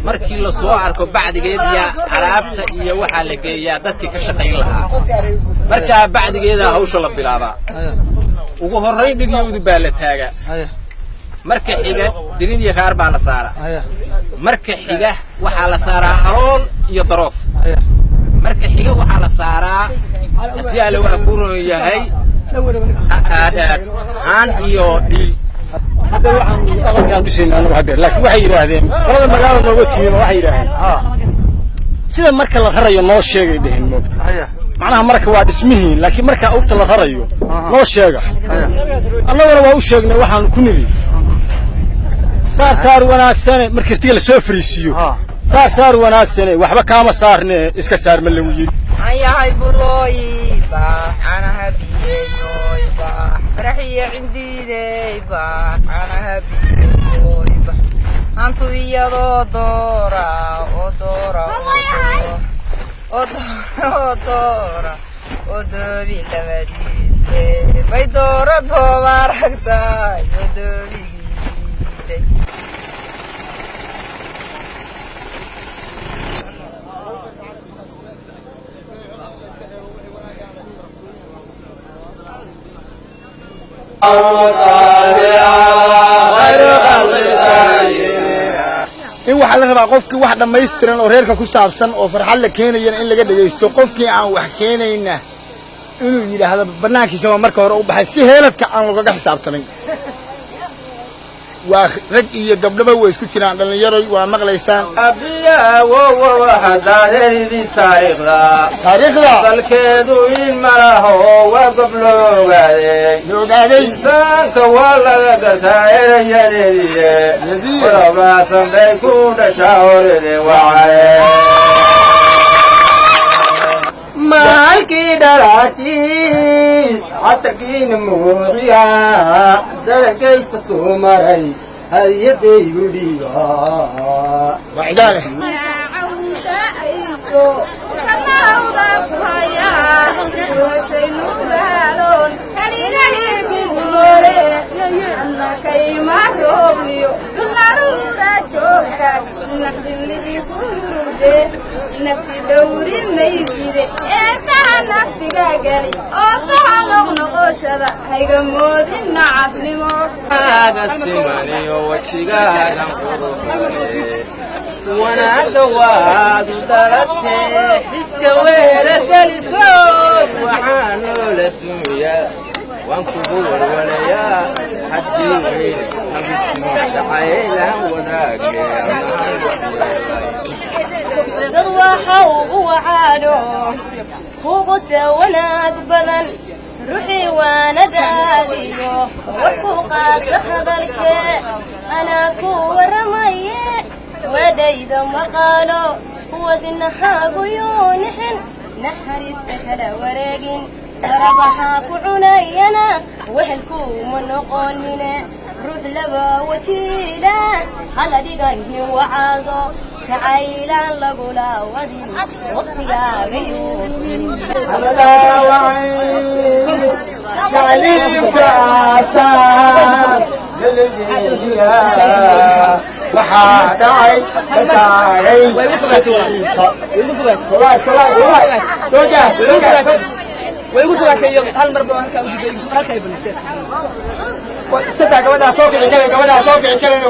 markii la soo arko bacdigeeda alaabta iyo waxa la geeyaa dadkii ka shaqayn lahaa marka bacdigeeda hawsha la bilaabaa ugu horeyn dhigiyadu baa la taagaa marka xiga dirin iyo qaar baa la saaraa marka xiga waxa la saaraa alool iyo daroof marka xiga waxa la saaraa diyaal waxa ku roon yahay aan iyo dhil هذا وعن كان بسين أنا وحبير لكن وحي هذين والله المجال موجود وحي هذين سيدا مركا الغرية نو شيء يدهن موقت معناها مركا واحد اسمه لكن مركا أوقت الغرية نو شيء الله ولا هو شيء وحن كنلي صار وناك سنة مركز تيل سوفريسيو صار وناك سنة وحبا كام صارنا إسكا صار من اللي وجد هاي برويبا أنا هبيبا فرحي عندي ليبا أنا هبيبا أنتو يا دورا ودورا ودورا ودوري لمديسي بيدورا دوار حقتا يدوري in waxa la rabaa qofkii wax dhameystiran oo reerka ku saabsan oo farxad la keenayna in laga dhageysto qofkii aan wax keenayna inuu yiraahdo banaankiisa marka hore u baxay si heeladka aan looga xisaabtamin waa rag iyo gabdhaba way isku jiraan dhalinyaro waa maqlaysaan abiya wo hadaadii taariikhda dalkeedu in malaho waa gobloogaday insaanka waa laga gartaa erayadeedii walaabaasan bay ku dhashaa horede wacay maalkii dhalaatii catarkiina muuqiya dalkaysta soo maray hadiyadday igu dhiibaa wacdaale نفسي دوري ميزيدي إنتهى نفسي قاقلي أصحى نغنقوش هذا هيقا مودين نعفني مور قسمني وشيقا نقربني وانا دواد ودرتي حسك ويلة جلسون وحانو للدنيا وانكبور وليا حدي وين نبسمو شعيلا وذاك ضواحة وعالو فوق سواناك بدن روحي وانا داليو وفوقات لحظلك انا كور ميه ودايد مقالو ودنها قيونحن نحرس تحلى ورقين ضربها كعنينا وحلكو من قوننا روح لبا وتيلا على ديغانه وعاضو شعيلا لغولا ودين وقتها غيوم أبدا وعين تعليم كاسان للجيا وحاتعي فتعي ويقول لك هل مربوع هل كيف نسيت ستة كمان صوفي كلمة